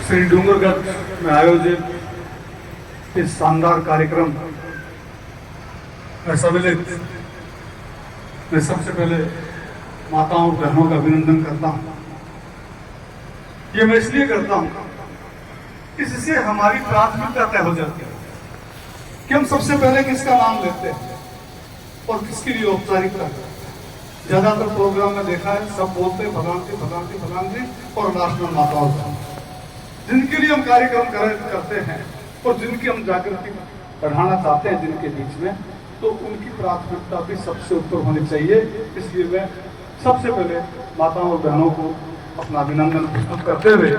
श्री डूंगरगढ़ में आयोजित इस शानदार कार्यक्रम में सम्मिलित मैं सबसे पहले माताओं और बहनों का अभिनंदन करता हूँ। ये मैं इसलिए करता हूँ इससे हमारी प्राथमिकता तय हो जाती है कि हम सबसे पहले किसका नाम लेते हैं और किसके लिए औपचारिकता है। ज्यादातर प्रोग्राम में देखा है सब बोलते हैं भगांति भगांति भगांति और लास्ट में माताओं का, जिनके लिए हम कार्यक्रम करते हैं और जिनकी हम जागृति बढ़ाना चाहते हैं जिनके बीच में, तो उनकी प्राथमिकता भी सबसे ऊपर होनी चाहिए। इसलिए मैं सबसे पहले माताओं और बहनों को अपना अभिनंदन प्रस्तुत करते हुए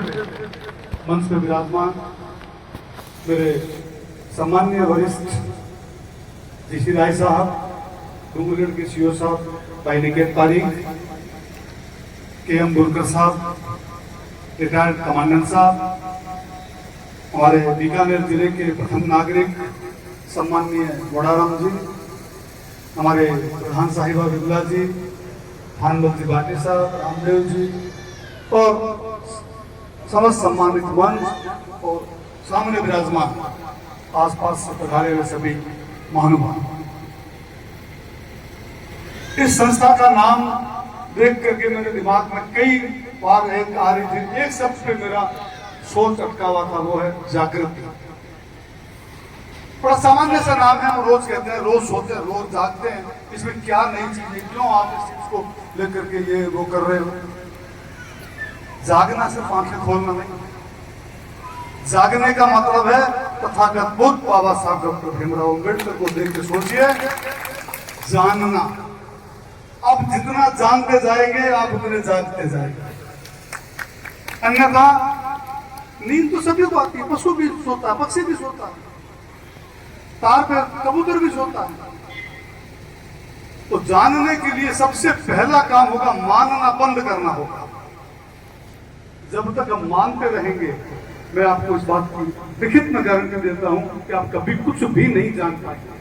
मंच पर विराजमान मेरे सम्माननीय वरिष्ठ जी राय साहब, डूंगरगढ़ के सीओ साहब भाई निकेत पारीक, के.एम. बुरकर साहब, रिटायर्ड कमांडेंट साहब, हमारे बीकानेर जिले के प्रथम नागरिक सम्माननीय वड़ाराम जी, हमारे प्रधान साहिबा बिमला जी, भानवत जी भाटी साहब, रामदेव जी और समस्त सम्मानित मंच और सामने विराजमान आसपास से पधारे हुए सभी महानुभाव। इस संस्था का नाम देख करके मेरे दिमाग में कई बार एक आ रही थी, एक शब्द पे मेरा सोच अटका हुआ था, वो है जागृति। बड़ा सामान्य सा नाम है, हम रोज कहते हैं, रोज सोते हैं, रोज जागते हैं, इसमें क्या नई चीज है, क्यों आप इस चीज को लेकर के ये वो कर रहे हो। जागना सिर्फ आंखें खोलना नहीं, जागने का मतलब है तथागत बुद्ध बाबा साहब डॉक्टर भीमराव अम्बेडकर को देख के सोचिए, जानना। अब जितना जानते जाएंगे आप उतने जागते जाएंगे, अन्यथा नींद तो सभी को आती है, पशु भी सोता है, पक्षी भी सोता है, तार पे कबूतर भी सोता है। तो जानने के लिए सबसे पहला काम होगा मानना बंद करना होगा। जब तक हम मानते रहेंगे, मैं आपको इस बात की लिखित में गारंटी देता हूं कि आप कभी कुछ भी नहीं जान पाएंगे।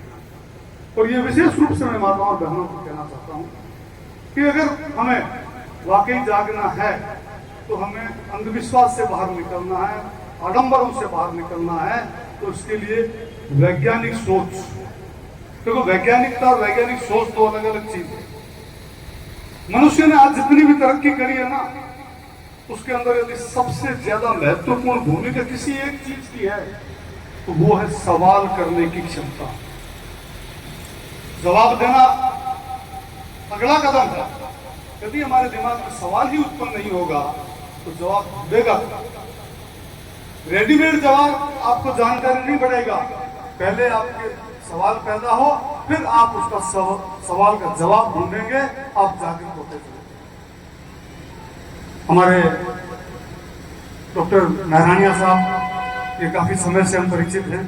और ये विशेष रूप से मैं माताओं और बहनों को कहना चाहता हूं कि अगर हमें वाकई जागना है तो हमें अंधविश्वास से बाहर निकलना है, आडंबरों से बाहर निकलना है। तो इसके लिए वैज्ञानिक सोच, देखो वैज्ञानिकता और वैज्ञानिक सोच दो अलग अलग चीज है। मनुष्य ने आज जितनी भी तरक्की करी है ना, उसके अंदर यदि सबसे ज्यादा महत्वपूर्ण भूमिका किसी एक चीज की है तो वो है सवाल करने की क्षमता। जवाब देना अगला कदम है। यदि हमारे दिमाग में सवाल ही उत्पन्न नहीं होगा तो जवाब देगा। रेडीमेड जवाब आपको जानकारी नहीं बढ़ेगा, पहले आपके सवाल पैदा हो, फिर आप उसका सवाल का जवाब ढूंढेंगे, आप जागरूक होते चले। हमारे डॉक्टर नारायणिया साहब, ये काफी समय से हम परिचित हैं,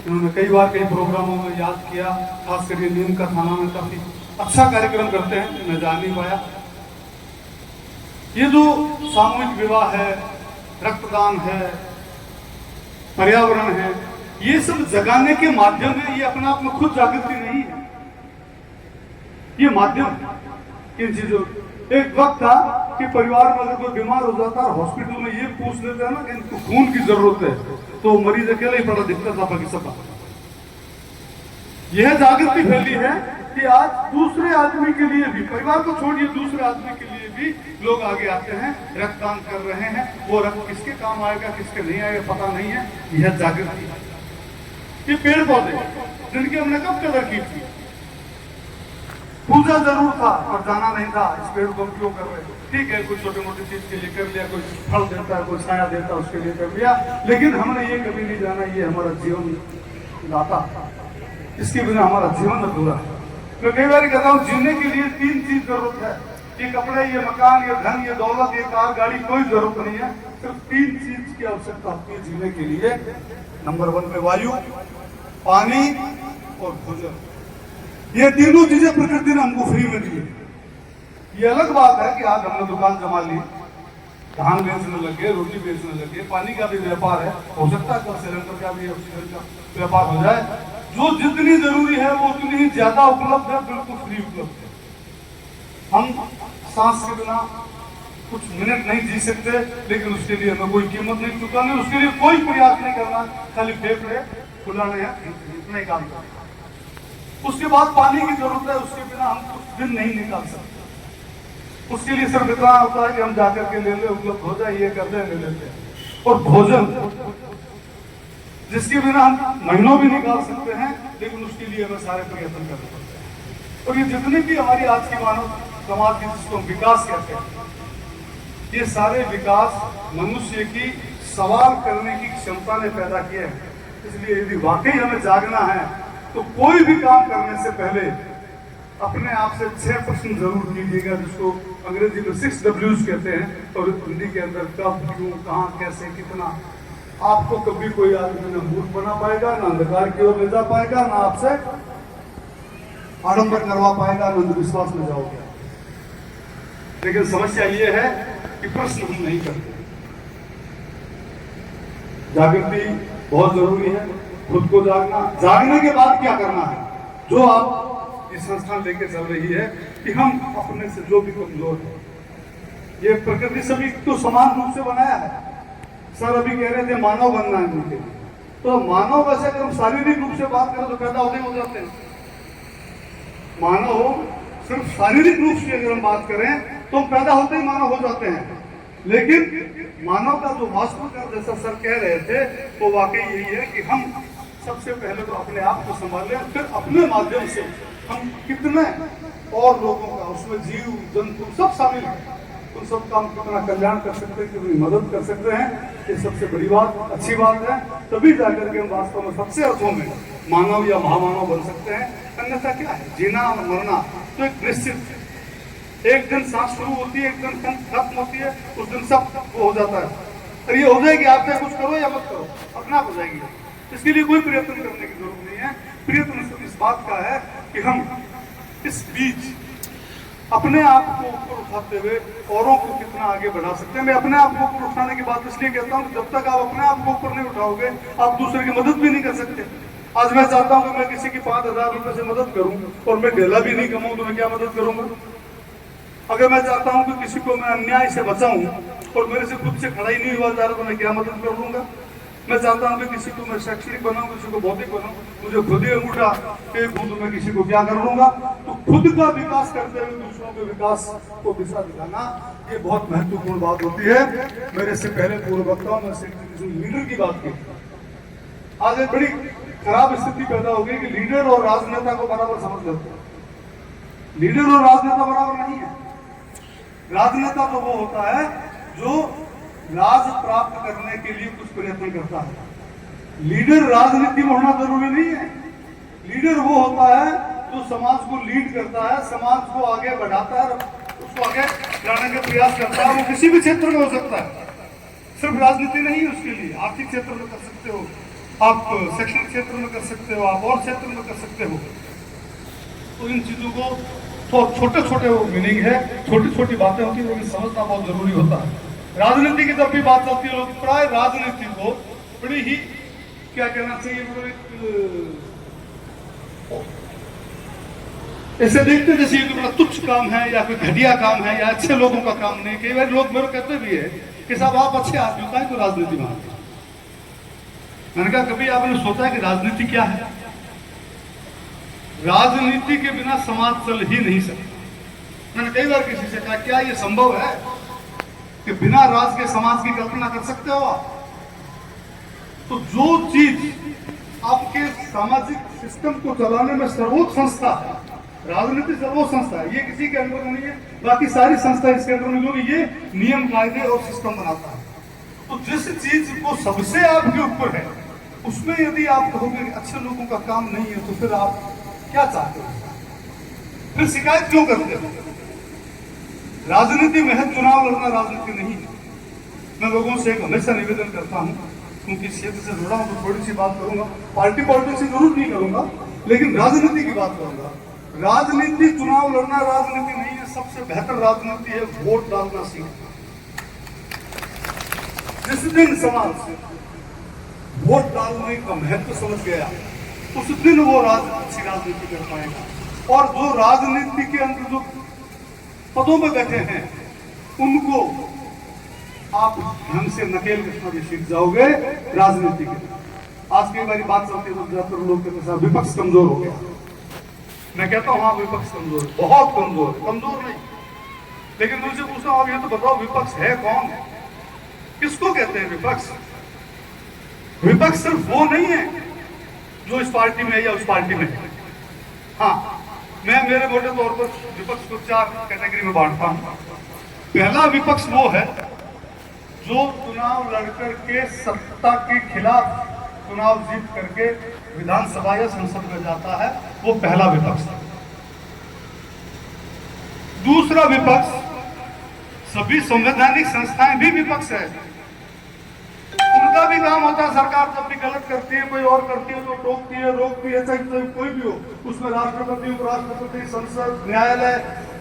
उन्होंने कई बार कई प्रोग्रामों में याद किया, खास करके नीम का थाना में काफी अच्छा कार्यक्रम करते हैं, मैं जान नहीं पाया। ये जो सामूहिक विवाह है, रक्तदान है, पर्यावरण है, ये सब जगाने के माध्यम है। ये अपने आप में खुद जागृति नहीं है, ये माध्यम इन चीजों। एक वक्त था कि परिवार में अगर कोई बीमार हो जाता है, हॉस्पिटल में ये पूछ लेते हैं ना कि इनको खून की जरूरत है, तो मरीज अकेले ही बड़ा दिक्कत था बाकी सब। यह जागृति फैली है कि आज दूसरे आदमी के लिए भी, परिवार को छोड़िए, दूसरे आदमी के लिए भी लोग आगे आते हैं, रक्तदान कर रहे हैं। वो रक्त किसके काम आएगा किसके नहीं आएगा पता नहीं है, यह जागृति है। ये पेड़ पौधे जिनकी हमने कब कदर की थी, पूजा जरूर था पर जाना नहीं था, इस पेड़ को हम क्यों कर रहे हैं। ठीक है, कुछ छोटी मोटी चीज के लिए कर लिया, कोई फल देता है, कोई छाया देता है, उसके लिए कर लिया, लेकिन हमने ये कभी नहीं जाना ये हमारा जीवन दाता, इसके बिना हमारा जीवन अधूरा है। मैं कई बार कहता हूँ, जीने के लिए 3 चीज जरूरत है, ये कपड़े, ये मकान, ये धन, ये दौलत, ये कार गाड़ी, कोई जरूरत नहीं है। सिर्फ 3 चीज की आवश्यकता होती है जीने के लिए। नंबर 1 पे वायु, पानी और भोजन। ये तीनों चीजें प्रकृति ने हमको फ्री में दी। ये अलग बात है कि आज हमने दुकान जमा ली, धान बेचने लगे, रोटी बेचने लगे, पानी का भी व्यापार है, हो सकता है सिलेंडर का भी ऑक्सीजन का व्यापार हो जाए। जो जितनी जरूरी है वो उतनी ही ज्यादा उपलब्ध है, बिल्कुल फ्री उपलब्ध है। हम सांस के बिना कुछ मिनट नहीं जी सकते, लेकिन उसके लिए हमें कोई कीमत नहीं चुकानी, उसके लिए कोई प्रयास नहीं करना, खाली फेफड़े फुलाने हैं, इतना ही काम करना। उसके बाद पानी की जरूरत है, उसके बिना हम कुछ दिन नहीं निकाल सकते। उसके लिए सिर्फ इतना होता है कि हम जाकर के ले ले, उपलब्ध हो जाए, ये कर दे, ले लेते हैं। और भोजन जिसके बिना हम महीनों भी निकाल सकते हैं, लेकिन उसके लिए हमें सारे प्रयत्न करने पड़ते हैं। और ये जितने भी हमारी आज की मानव समाज की जिसको विकास कहते हैं, ये सारे विकास मनुष्य की सवाल करने की क्षमता ने पैदा किए हैं। इसलिए यदि वाकई हमें जागना है तो कोई भी काम करने से पहले अपने आप से 6 प्रश्न जरूर कीजिएगा, जिसको अंग्रेजी में 6 W's कहते हैं, और हिंदी के अंदर कब, क्यों, कहां, कैसे, कितना। आपको कभी कोई आदमी न मूर्ख बना पाएगा, न अंधकार की ओर ले जा पाएगा, न आपसे आडंबर करवा पाएगा, न अंधविश्वास में जाओगे। लेकिन समस्या ये है कि प्रश्न हम नहीं करते। जागृति बहुत जरूरी है, खुद को जागना। जागने के बाद क्या करना है, जो आप ये संस्थान लेके चल रही है कि हम अपने से जो भी कमजोर है, ये प्रकृति सभी तो समान रूप से बनाया है। सर अभी कह रहे थे मानव बनना है उनके, तो मानव वैसे अगर हम शारीरिक रूप से बात करें तो पैदा होते हो जाते हैं। मानव सिर्फ शारीरिक रूप से अगर हम बात करें तो पैदा होते ही मानव हो जाते हैं, लेकिन मानव का जो वास्तव का, जैसा सर कह रहे थे, वो वाकई यही है कि हम सबसे पहले तो अपने आप को संभालें, फिर अपने माध्यम से हम कितने और लोगों का, उसमें जीव जंतु सब शामिल है, उन सब का हम कितना कल्याण कर सकते हैं, कितनी मदद कर सकते हैं, ये सबसे बड़ी बात, अच्छी बात है। तभी जाकर के हम वास्तव में सच्चे अर्थों में मानव या महामानव बन सकते हैं। अन्यथा क्या है, जीना और मरना तो एक निश्चित, एक दिन सांस शुरू होती है, एक दिन खत्म होती है, उस दिन सब वो हो जाता है। और ये हो जाएगी, आप चाहे कुछ करो या मत करो, अपना हो जाएगी। इसके लिए कोई प्रयत्न करने की जरूरत नहीं है। प्रयत्न इस बात का है कि हम इस बीच अपने आप को ऊपर उठाते हुए औरों को कितना आगे बढ़ा सकते हैं। मैं अपने आप को ऊपर उठाने की बात इसलिए कहता हूँ, जब तक आप अपने आप को ऊपर नहीं उठाओगे, आप दूसरे की मदद भी नहीं कर सकते। आज मैं चाहता हूँ कि मैं किसी की 5,000 रुपए से मदद करूँ और मैं ढेला भी नहीं कमाऊँ, तो मैं क्या मदद करूंगा? अगर मैं चाहता हूँ कि किसी को मैं अन्याय से बचाऊं और मेरे से खुद से खड़ा ही नहीं हुआ जा रहा, तो मैं क्या मदद कर लूंगा? मैं चाहता हूँ कि किसी को मैं शैक्षणिक बनाऊं, किसी को भौतिक बनाऊं, मुझे खुद ही अंगूठा टेक दूं तो मैं किसी को क्या कर लूंगा? तो खुद का विकास करते हुए दूसरों के विकास को दिशा दिखाना, ये बहुत महत्वपूर्ण बात होती है। मेरे से पहले पूर्व वक्ताओं में से लीडर की बात की, आज एक बड़ी खराब स्थिति पैदा हो गई कि लीडर और राजनेता को बराबर समझ लेते हैं। लीडर और राजनेता बराबर नहीं है। राजनेता तो वो होता है जो राज प्राप्त करने के लिए कुछ प्रयत्न करता है। लीडर राजनीति में होना जरूरी नहीं है। लीडर वो होता है जो समाज को लीड करता है, समाज को आगे बढ़ाता है, उसको आगे लाने का प्रयास करता है। वो किसी भी क्षेत्र में हो सकता है, सिर्फ राजनीति नहीं है उसके लिए। आर्थिक क्षेत्र में कर सकते हो आप, शैक्षणिक क्षेत्र में कर सकते हो आप, और क्षेत्र में कर सकते हो। तो इन चीजों को तो छोटे छोटे वो मीनिंग है, छोटी छोटी बातें होती है, वो भी समझना बहुत जरूरी होता है। राजनीति की जब भी बात चलती है, लोग प्राय राजनीति को बड़ी ही क्या कहना चाहिए, ऐसे देखते जैसे ये बड़ा तुच्छ काम है या कोई घटिया काम है या अच्छे लोगों का काम नहीं। कई बार लोग मेरे कहते भी है कि साहब आप अच्छे आदमी का तो राजनीति में आते। मैंने कहा कभी आपने सोचा है कि राजनीति क्या है? राजनीति के बिना समाज चल ही नहीं सकता। मैंने कई बार किसी से कहा क्या ये संभव है कि बिना राज के समाज की कल्पना कर सकते हो आप? तो जो चीज आपके सामाजिक सिस्टम को चलाने में सर्वोच्च संस्था है, राजनीति सर्वोच्च संस्था है, ये किसी के अंदर नहीं है, बाकी सारी संस्था इसके अंदर नहीं होगी। ये नियम कायदे और सिस्टम बनाता है। तो जिस चीज को सबसे आपके ऊपर है, उसमें यदि आप कहोगे अच्छे लोगों का काम नहीं है, तो फिर आप क्या चाहते हो? फिर शिकायत क्यों करते हो? राजनीति में है, चुनाव लड़ना राजनीति नहीं है। मैं लोगों से एक हमेशा निवेदन करता हूं, क्योंकि क्षेत्र से जुड़ा हूं, तो थोड़ी सी बात करूंगा। पार्टी पॉलिटिक्स से जरूर नहीं करूंगा, लेकिन राजनीति की बात करूंगा। राजनीति, चुनाव लड़ना राजनीति नहीं है। सबसे बेहतर राजनीति है वोट डालना सीखना। जिस दिन समाज वोट डालने का महत्व समझ गया, उस दिन वो अच्छी राजनीति कर पाएगा। और जो राजनीति के अंदर जो पदों में बैठे हैं, उनको आप ढंग से नकेल कसना सीख जाओगे राजनीति के। आज कई बार बात चलती है तो ज्यादातर लोग कहते हैं विपक्ष कमजोर हो गया। मैं कहता हूँ हाँ विपक्ष कमजोर, बहुत कमजोर, कमजोर नहीं। लेकिन मुझे पूछना आप ये तो बताओ विपक्ष है कौन? किसको कहते हैं विपक्ष? विपक्ष सिर्फ वो नहीं है जो इस पार्टी में है या उस पार्टी में है। हाँ, मैं मेरे मोटे तौर पर विपक्ष को 4 कैटेगरी में बांटता हूं। पहला विपक्ष वो है जो चुनाव लड़कर के सत्ता के खिलाफ चुनाव जीत करके विधानसभा या संसद में जाता है, वो पहला विपक्ष है। दूसरा विपक्ष, सभी संवैधानिक संस्थाएं भी विपक्ष है। उनका भी काम होता है, सरकार जब भी गलत करती है, कोई और करती है तो टोकती है, रोकती है, चाहे कोई भी हो, उसमें राष्ट्रपति, उपराष्ट्रपति, संसद, न्यायालय,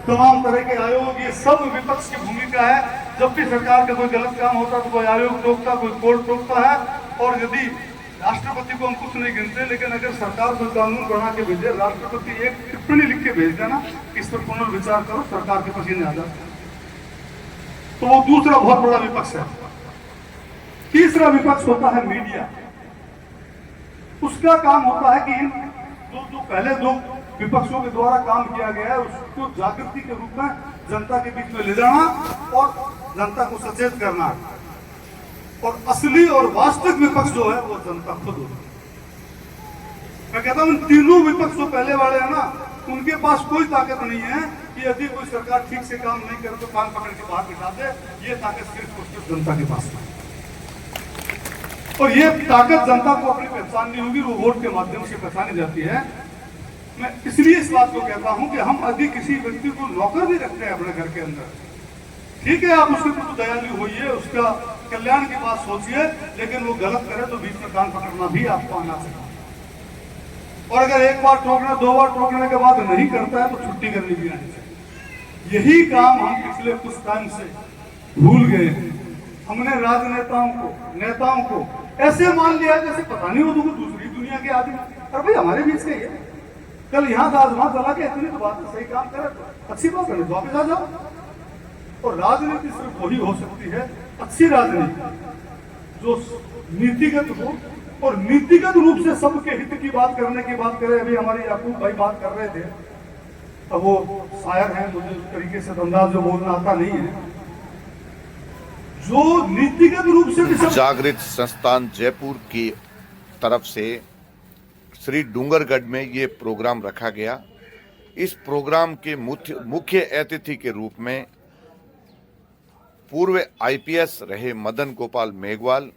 तमाम तरह के आयोग, ये सब विपक्ष की भूमिका है। जब भी सरकार का कोई गलत काम होता है तो कोई आयोग टोकता, कोई कोर्ट टोकता है। और यदि राष्ट्रपति को हम कुछ नहीं गिनते, लेकिन अगर सरकार कोई कानून बना के भेजे, राष्ट्रपति एक टिप्पणी लिख के भेज देना, इस पर पुनर्विचार करो, सरकार के पसीने आ जाते हैं। तो वो दूसरा बहुत बड़ा विपक्ष है। तीसरा विपक्ष होता है मीडिया। उसका काम होता है कि इन जो पहले 2 विपक्षों के द्वारा काम किया गया है उसको जागृति के रूप में जनता के बीच में ले जाना और जनता को सचेत करना। और असली और वास्तविक विपक्ष जो है वो जनता खुद होती है। मैं कहता हूं तीनों विपक्ष जो पहले वाले हैं ना, उनके पास कोई ताकत नहीं है कि यदि कोई सरकार ठीक से काम नहीं करे तो कान पकड़ के बाहर बिठा दे। ये ताकत सिर्फ जनता के पास है। और ये ताकत जनता को अपनी पहचाननी होगी, वो वोट के माध्यम से पहचानी जाती है। मैं इसलिए इस बात को कहता हूं कि हम यदि किसी व्यक्ति को नौकर भी रखते हैं अपने घर के अंदर, ठीक है, आप उसके प्रति दयालु होइए, उसका कल्याण की बात सोचिए, लेकिन वो गलत करे तो बीच में कान पकड़ना भी आपको आना चाहिए। और अगर एक बार टोकना, 2 बार टोकने के बाद नहीं करता है तो छुट्टी करनी भी आनी चाहिए। यही काम हम पिछले कुछ टाइम से भूल गए हैं। हमने राजनेताओं को, नेताओं को ऐसे मान लिया जैसे पता नहीं हो तो दूसरी दुनिया के आदमी। अरे भाई हमारे बीच के ही है, कल यहाँ था, वहां चला के इतनी तो बात सही काम करे तो अच्छी बात है, वापस आ जाओ। और राजनीति सिर्फ वही हो सकती है अच्छी राजनीति जो नीतिगत हो और नीतिगत रूप से सबके हित की बात करने की बात करे। अभी हमारे याकूब भाई बात कर रहे थे, अब वो शायर हैं, मुझे उस तरीके से अंदाज जो बोलना आता नहीं है, जो नीतिगत रूप से जागृत संस्थान जयपुर की तरफ से श्री डूंगरगढ़ में ये प्रोग्राम रखा गया। इस प्रोग्राम के मुख्य अतिथि के रूप में पूर्व आईपीएस रहे मदन गोपाल मेघवाल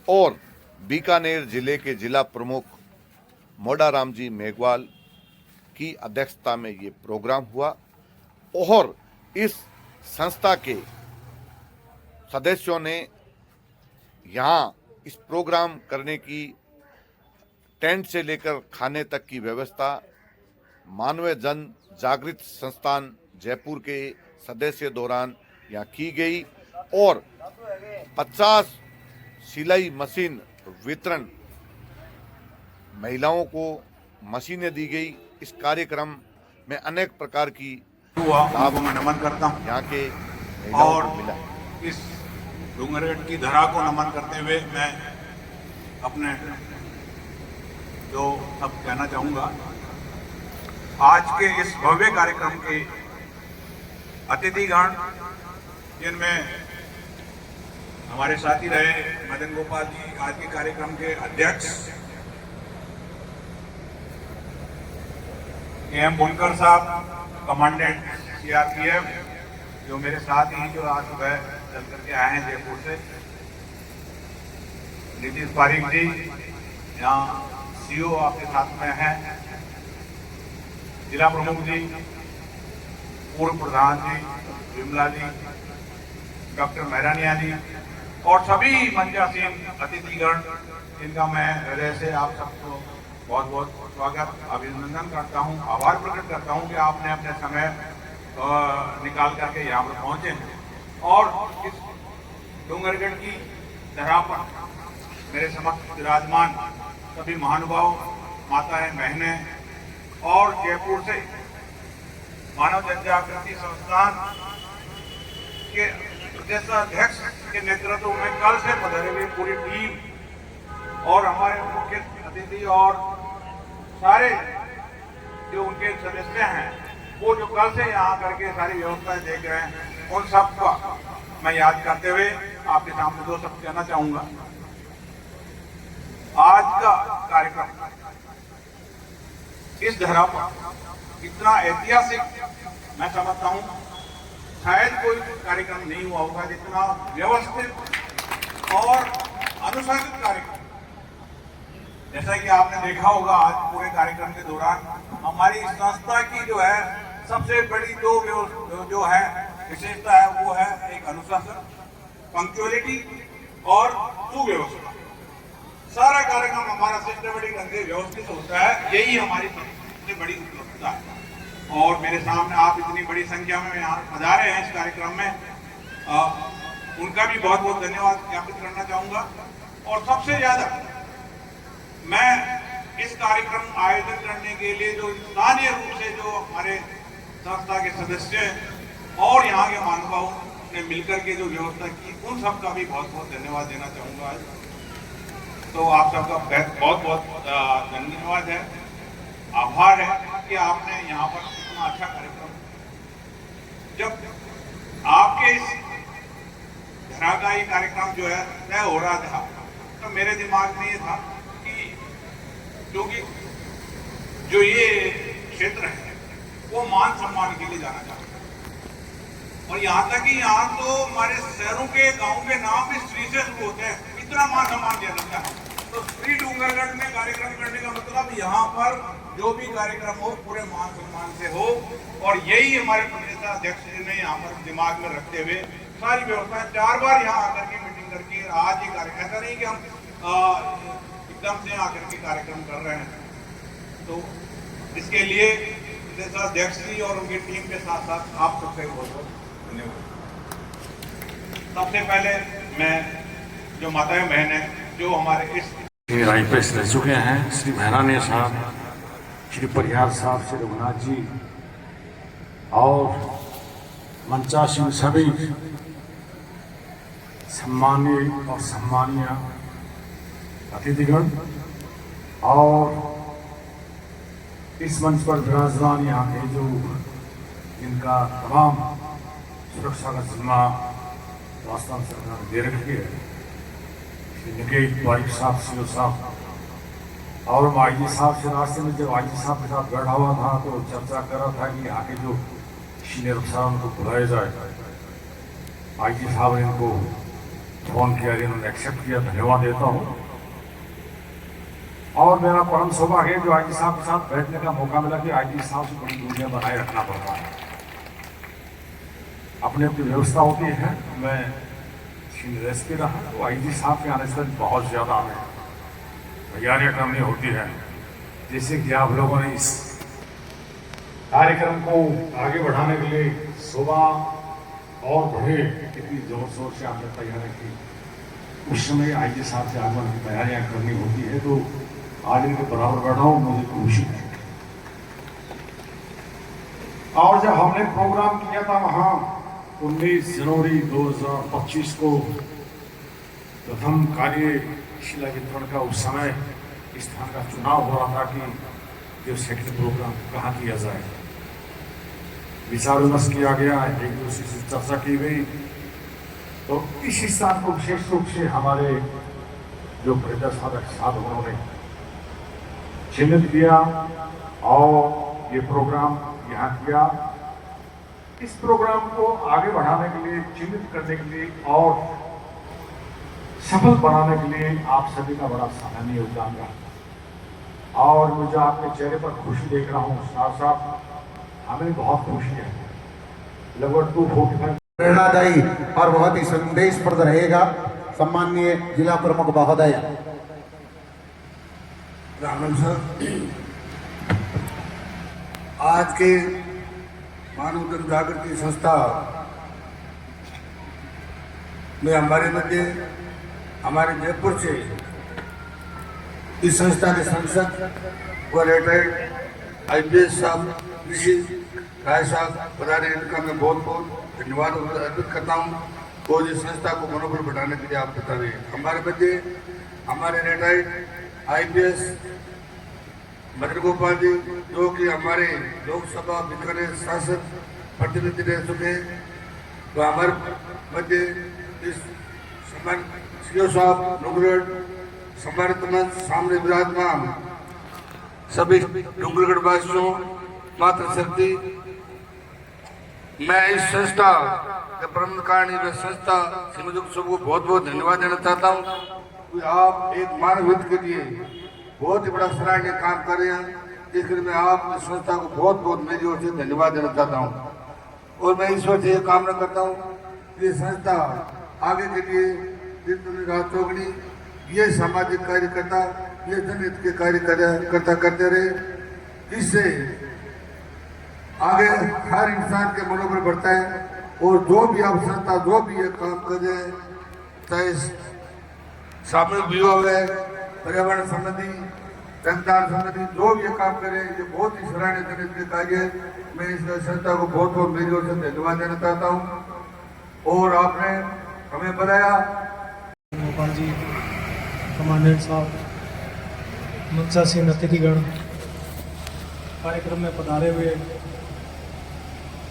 और बीकानेर जिले के जिला प्रमुख मोडाराम जी मेघवाल की अध्यक्षता में ये प्रोग्राम हुआ। और इस संस्था के सदस्यों ने यहाँ इस प्रोग्राम करने की टेंट से लेकर खाने तक की व्यवस्था मानवीय जन जागृत संस्थान जयपुर के सदस्य दौरान यहाँ की गई। और 50 सिलाई मशीन वितरण, महिलाओं को मशीनें दी गई। इस कार्यक्रम में अनेक प्रकार की लाभ मैं नमन करता हूँ यहाँ के महिलाओं और को मिला। इस डूंगरगढ़ की धरा को नमन करते हुए मैं अपने जो सब कहना चाहूँगा, आज के इस भव्य कार्यक्रम के अतिथिगण जिनमें हमारे साथी रहे मदन गोपाल जी, आज के कार्यक्रम के अध्यक्ष एम बुनकर साहब, कमांडेंट सीआरपीएफ, जो मेरे साथ ही जो आज सुबह चल करके आए हैं जयपुर से, नीतीश पारिक जी, यहाँ सीओ आपके साथ में हैं, जिला प्रमुख जी, पूर्व प्रधान जी विमला जी, डॉक्टर महरानिया जी और सभी मंचासीन अतिथिगण, जिनका मैं हृदय से आप सबको बहुत बहुत स्वागत, अभिनंदन करता हूं, आभार प्रकट करता हूं कि आपने अपने समय निकाल करके यहाँ पर पहुंचे हैं। और इस डूंगरगढ़ की धरा पर मेरे समक्ष विराजमान सभी महानुभाव, माताएं, बहनें और जयपुर से मानव जनजागृति संस्थान के प्रदेशाध्यक्ष के नेतृत्व में कल से पधारे हुए पूरी टीम और हमारे मुख्य अतिथि और सारे जो उनके सदस्य हैं, वो जो कल से यहाँ करके सारी व्यवस्थाएं देख रहे हैं, उन सबका मैं याद करते हुए आपके सामने दो शब्द कहना चाहूंगा। आज का कार्यक्रम इस धरा पर इतना ऐतिहासिक मैं समझता हूं, शायद कोई कार्यक्रम नहीं हुआ होगा जितना व्यवस्थित और अनुशासित कार्यक्रम। जैसा कि आपने देखा होगा, आज पूरे कार्यक्रम के दौरान हमारी संस्था की जो है सबसे बड़ी दो जो है विशेषता है, वो है एक अनुशासन, पंक्चुअलिटी और सुव्यवस्था। सारा कार्यक्रम हमारा सिस्टमेटिक ढंग से व्यवस्थित होता है, यही हमारी सबसे बड़ी उपलब्धता है। और मेरे सामने आप इतनी बड़ी संख्या में यहाँ पधारे हैं इस कार्यक्रम में, उनका भी बहुत बहुत धन्यवाद ज्ञापित करना चाहूंगा। और सबसे ज्यादा मैं इस कार्यक्रम आयोजन करने के लिए जो स्थानीय रूप से जो हमारे संस्था के सदस्य और यहाँ के महानुभावों ने मिलकर के जो व्यवस्था की, उन सबका भी बहुत बहुत धन्यवाद देना चाहूंगा आज। तो आप सबका बहुत बहुत धन्यवाद है, आभार है कि आपने यहाँ पर इतना अच्छा कार्यक्रम। जब आपके इस धरा का ये कार्यक्रम जो है तय हो रहा था, तो मेरे दिमाग में ये था कि क्योंकि जो ये क्षेत्र है वो मान सम्मान के लिए जाना चाहता है, और यहाँ तक कि यहाँ तो हमारे शहरों के गाँव के नाम भी श्री से शुरू होते हैं, इतना मान सम्मान दिया जाता है। तो श्री डूंगरगढ़ में कार्यक्रम करने का मतलब यहाँ पर जो भी कार्यक्रम हो पूरे मान सम्मान से हो, और यही हमारे प्रदेशाध्यक्ष जी ने यहाँ पर दिमाग में रखते हुए सारी व्यवस्थाएं 4 बार यहाँ आकर के मीटिंग करके आज ये कार्यक्रम, ऐसा नहीं कि हम एकदम से आकर के कार्यक्रम कर रहे हैं। तो इसके लिए प्रदेशाध्यक्ष जी और उनकी टीम के साथ साथ आप सबसे बहुत बहुत धन्यवाद। सबसे पहले मैं जो माताएं बहन है जो हमारे इस आईपीएस रह चुके हैं, श्री महरानी साहब, श्री परिहार साहब, श्री रघुनाथ जी और मंचासीन सभी सम्मानीय और सम्मानीय अतिथिगण और इस मंच पर विराजमान यहाँ के जो इनका तमाम सुरक्षा का जिम्मा राजस्थान सरकार ने दे रखी है, निकेश बारिक साहब, सीओ साहब और आईजी साहब से रास्ते में जब आईजी साहब के साथ बैठा हुआ था तो चर्चा कर रहा था कि यहाँ के जो सीनियर अफसर उनको बुलाया जाए। आईजी साहब ने इनको फोन किया, इन्होंने एक्सेप्ट किया, धन्यवाद देता हूँ। और मेरा परम सौभाग्य है जो आईजी साहब के साथ बैठने का मौका मिला कि आईजी साहब से बड़ी दूरियां बनाए रखना पड़ता है, अपनी अपनी व्यवस्था होती है। मैं एसपी रहा तो आईजी साहब के आने से बहुत ज़्यादा हमें तैयारियाँ करनी होती है, जैसे कि आप लोगों ने इस कार्यक्रम को आगे बढ़ाने के लिए सुबह और बढ़े कितनी जोर शोर से आपने तैयारी की। उस समय आईजी साहब से आगमन की तैयारियाँ करनी होती है, तो आज इनके बराबर बैठा हूँ, मुझे खुशी है। और जब हमने प्रोग्राम किया था वहाँ 19 जनवरी 2025 को प्रथम कार्यशिला वितरण का, उस समय इस स्थान का चुनाव हो रहा था कि जो सेकंड प्रोग्राम कहाँ किया जाए। विचार विमर्श किया गया, एक दूसरे से चर्चा की गई, तो इस स्थान को विशेष रूप से हमारे जो प्रदेशाध्यक्ष साहब उन्होंने चिन्हित किया और ये प्रोग्राम यहाँ किया। इस प्रोग्राम को आगे बढ़ाने के लिए, चिन्हित करने के लिए और सफल बनाने के लिए आप सभी का बड़ा सराहनीय योगदान रहा। और मुझे आपके चेहरे पर खुशी देख रहा हूँ, साथ साथ हमें बहुत खुशी है। लगभग 245 प्रेरणादायी और बहुत ही संदेशप्रद रहेगा। सम्माननीय जिला प्रमुख महोदय रामन सर, आज के मानव जन जागृति संस्था में हमारे मध्य हमारे जयपुर से इस संस्था के संसद व रिटायर्ड आईपीएस साहब ऋषि राय साहब पधारे, इनका मैं बहुत बहुत धन्यवाद अर्पित करता हूँ। और इस संस्था को मनोबल बढ़ाने के लिए आप बताइए। हमारे बच्चे, हमारे रिटायर्ड IPS मदन गोपाल जी, जो कि हमारे लोकसभा बीकानेर शासक प्रतिनिधि रह चुके हैं, तो हमारे बच्चे इस सम्मान सीओ साहब डूंगरगढ़ सम्मानित मंच सामने विराजमान सभी डूंगरगढ़ वासियों, मातृ शक्ति, मैं इस संस्था के प्रबंधकारिणी व संस्था श्रीमती को बहुत बहुत धन्यवाद देना चाहता हूँ कि आप एक मानव हित के लिए बहुत ही बड़ा सराहनीय काम कर रहे हैं, जिसके लिए मैं आप इस संस्था को बहुत बहुत मेरी ओर से धन्यवाद देना चाहता हूँ। और मैं ईश्वर से कामना करता हूँ कि ये संस्था आगे के लिए दिन रात चौगनी ये सामाजिक कार्यकर्ता, ये जनहित के कार्यकर्ता करते रहे। इससे आगे हर इंसान के मनोबल बढ़ता है और जो भी आप संस्था जो भी ये काम कर रहे हैं, चाहे सामूहिक विवाह है, पर्यावरण संबंधी, रक्तदान संबंधी, जो भी ये काम कर रहे हैं, ये बहुत ही सराहनीय जनहित के कार्य है। मैं इस संस्था को बहुत बहुत मेरी ओर से धन्यवाद देना चाहता हूँ। और आपने हमें बताया गोपाल जी, कमांडेंट साहब, मंचासीन अतिथिगण, कार्यक्रम में पधारे हुए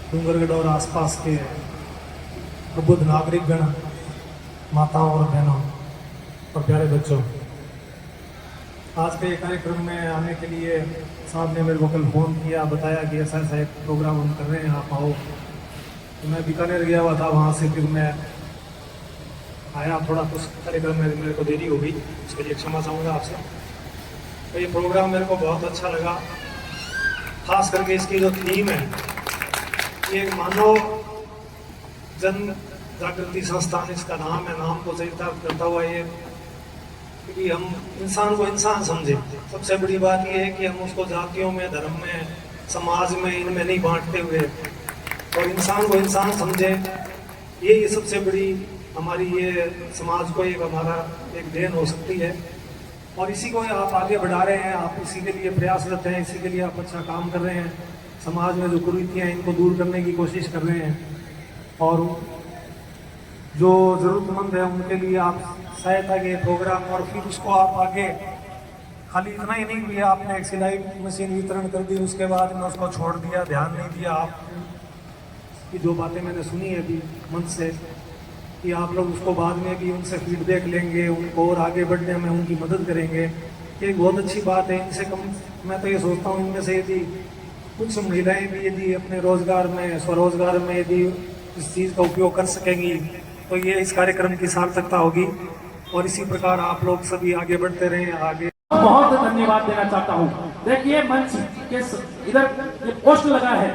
डूंगरगढ़ और आसपास के प्रबुद्ध नागरिकगण, माताओं और बहनों और प्यारे बच्चों, आज के कार्यक्रम में आने के लिए साहब ने मेरे को कल फ़ोन किया, बताया कि ऐसा ऐसा एक प्रोग्राम हम कर रहे हैं, आप आओ। तो मैं बीकानेर गया हुआ था, वहाँ से फिर मैं आया, थोड़ा कुछ कार्यक्रम में मेरे को देरी हो गई, उसके लिए क्षमा चाहूँगा आपसे। तो ये प्रोग्राम मेरे को बहुत अच्छा लगा, खास करके इसकी जो थीम है, ये मानव जन जागृति संस्थान इसका नाम है। नाम को चरितार्थ करता हुआ ये कि हम इंसान को इंसान समझे। सबसे बड़ी बात ये है कि हम उसको जातियों में, धर्म में, समाज में, इनमें नहीं बांटते हुए और इंसान को इंसान समझे। ये सबसे बड़ी हमारी ये समाज को एक हमारा एक देन हो सकती है और इसी को आप आगे बढ़ा रहे हैं, आप इसी के लिए प्रयासरत हैं, इसी के लिए आप अच्छा काम कर रहे हैं। समाज में जो कुरीतियाँ हैं इनको दूर करने की कोशिश कर रहे हैं और जो ज़रूरतमंद है उनके लिए आप सहायता के प्रोग्राम, और फिर उसको आप आगे खाली इतना ही नहीं किया, आपने एक सिलाई मशीन वितरण कर दी, उसके बाद में उसको छोड़ दिया, ध्यान नहीं दिया। आप की जो बातें मैंने सुनी है अभी मंच से कि आप लोग उसको बाद में भी उनसे फीडबैक लेंगे, उनको और आगे बढ़ने में उनकी मदद करेंगे, ये बहुत अच्छी बात है। इनसे कम मैं तो ये सोचता हूँ इनमें से यदि कुछ महिलाएं भी यदि अपने रोजगार में, स्वरोजगार में यदि इस चीज़ का उपयोग कर सकेंगी तो ये इस कार्यक्रम की सार्थकता होगी और इसी प्रकार आप लोग सभी आगे बढ़ते रहें। आगे बहुत धन्यवाद देना चाहता हूँ। देखिए मंच के इधर ये पोस्ट लगा है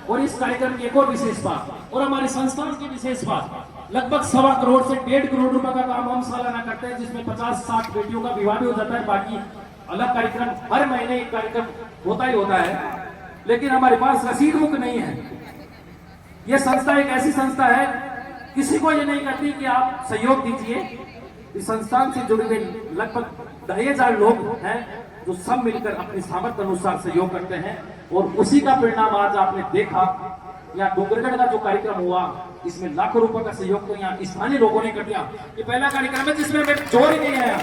और इस कार्यक्रम की एक और विशेष बात और हमारे संस्थान की विशेष बात, लगभग 1.25 करोड़ से 1.5 करोड़ रुपए का काम हम सालाना करते हैं, जिसमें 50-60 बेटियों का विवाह भी हो जाता है। बाकी अलग कार्यक्रम हर महीने एक कार्यक्रम होता ही होता है, लेकिन हमारे पास रसीद बुक नहीं है। यह संस्था एक ऐसी संस्था है, किसी को ये नहीं कहती कि आप सहयोग दीजिए। इस संस्थान से जुड़े हुए लगभग 2,500 लोग हैं जो सब मिलकर अपने सामर्थ्य अनुसार सहयोग करते हैं और उसी का परिणाम आज आपने देखा। यहाँ डूंगरगढ़ का जो कार्यक्रम हुआ इसमें लाखों रुपए का सहयोग तो यहाँ स्थानीय लोगों ने कर दिया। ये पहला कार्यक्रम है जिसमें मैं जोर ही नहीं आया।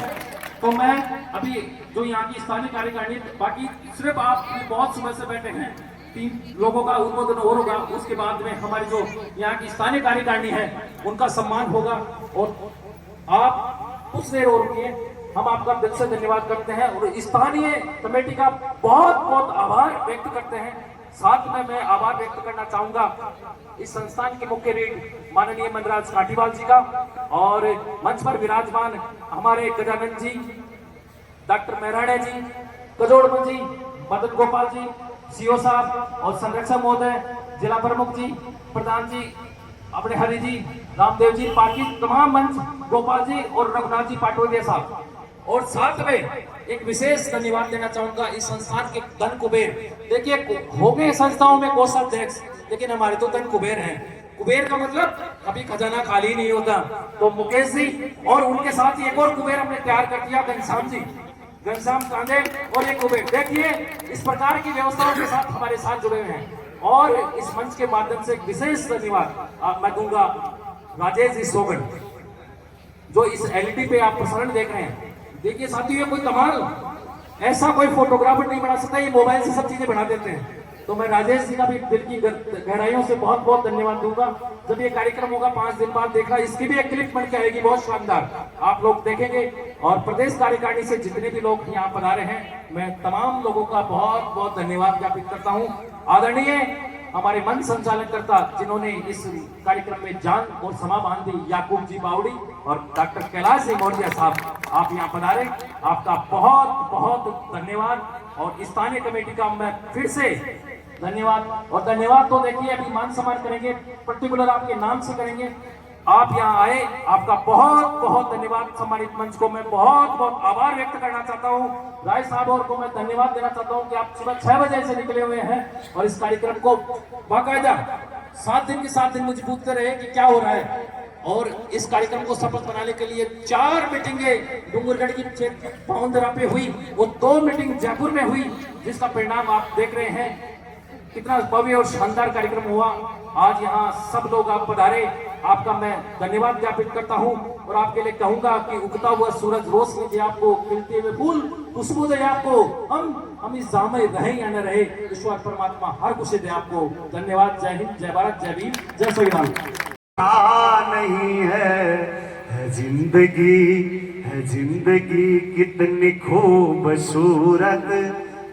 तो मैं अभी जो यहाँ की स्थानीय कार्यकारिणी, बाकी सिर्फ आप बहुत सुबह से बैठे हैं, 3 लोगों का उद्बोधन और होगा, उसके बाद में हमारी जो यहाँ की स्थानीय कार्यकारिणी है उनका सम्मान होगा और आप कुछ देर और रुकिए। हम आपका दिल से धन्यवाद करते हैं और स्थानीय कमेटी का बहुत बहुत आभार व्यक्त करते हैं। साथ में मैं आभार व्यक्त करना चाहूंगा इस संस्थान के मुख्य रीढ़ माननीय मनराज काटीवाल जी का और मंच पर विराजमान हमारे गजानन जी, डॉक्टर मेहराणे जी, कजोड़मल जी, मदन गोपाल जी, सीओ साहब और संरक्षक महोदय, जिला प्रमुख जी, प्रधान जी, अपने हरि जी, रामदेव जी, बाकी तमाम मंच, गोपाल जी और रघुनाथ जी पाटोदिया साहब। और साथ में एक विशेष धन्यवाद देना चाहूंगा इस संस्थान के धन कुबेर। देखिए हो गए संस्थाओं में कोषाध्यक्ष, लेकिन हमारे तो धन कुबेर हैं। कुबेर का मतलब कभी खजाना खाली नहीं होता। तो मुकेश जी और उनके साथ एक और कुबेर हमने तैयार कर दिया, घनश्याम जी, घनश्याम कांदे और एक कुबेर। देखिए इस प्रकार की व्यवस्थाओं के साथ हमारे साथ जुड़े हुए हैं और इस मंच के माध्यम से एक विशेष धन्यवाद मैं दूंगा राजेश जी सोगन, जो इस एलईडी पे आप प्रसारण देख रहे हैं। देखिए साथियों, ये कोई कमाल, ऐसा कोई फोटोग्राफर नहीं बना सकता, ये मोबाइल से सब चीजें बना देते हैं। तो मैं राजेश जी का भी दिल की गहराइयों से बहुत बहुत धन्यवाद दूंगा। जब ये कार्यक्रम होगा 5 दिन बाद देखना, इसकी भी एक क्लिप बन के आएगी बहुत शानदार, आप लोग देखेंगे। और प्रदेश कार्यकारिणी से जितने भी लोग यहाँ पधारे हैं, मैं तमाम लोगों का बहुत बहुत धन्यवाद ज्ञापित करता हूँ। आदरणीय हमारे मंच संचालनकर्ता जिन्होंने इस कार्यक्रम में जान और समा बांधी, याकूब जी बावड़ी और डॉक्टर कैलाश सिंह मौर्य साहब, आप यहाँ पधारे, आपका बहुत बहुत धन्यवाद। और स्थानीय कमेटी का मैं फिर से धन्यवाद। और धन्यवाद तो देखिए अभी मान सम्मान करेंगे, पर्टिकुलर आपके नाम से करेंगे। आप यहाँ आए, आपका बहुत बहुत धन्यवाद। सम्मानित मंच को मैं बहुत बहुत आभार व्यक्त करना चाहता हूँ। राय साहब और को मैं धन्यवाद देना चाहता हूँ कि आप सुबह 6 बजे से निकले हुए हैं और इस कार्यक्रम को बाकायदा 7 दिन के 7 दिन मुझे पूछते रहे कि क्या हो रहा है। और इस कार्यक्रम को सफल बनाने के लिए 4 मीटिंगें डूंगरगढ़ की पाउंदरा पे हुई, वो 2 मीटिंग जयपुर में हुई, जिसका परिणाम आप देख रहे हैं। कितना भव्य और शानदार कार्यक्रम हुआ। आज यहाँ सब लोग आप पधारे, आपका मैं धन्यवाद ज्ञापित करता हूँ। और आपके लिए कहूंगा कि उगता हुआ सूरज रोशनी दे आपको, खिलते हुए फूल खुशबू दे आपको, हम इस जाम में रहे या न रहे, ईश्वर परमात्मा हर कुछ दे आपको। धन्यवाद। जय हिंद, जय भारत, जय भीम, जय श्री राम। नहीं है जिंदगी कितनी खूबसूरत,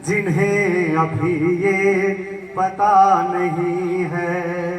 जिन्हें अभी ये पता नहीं है।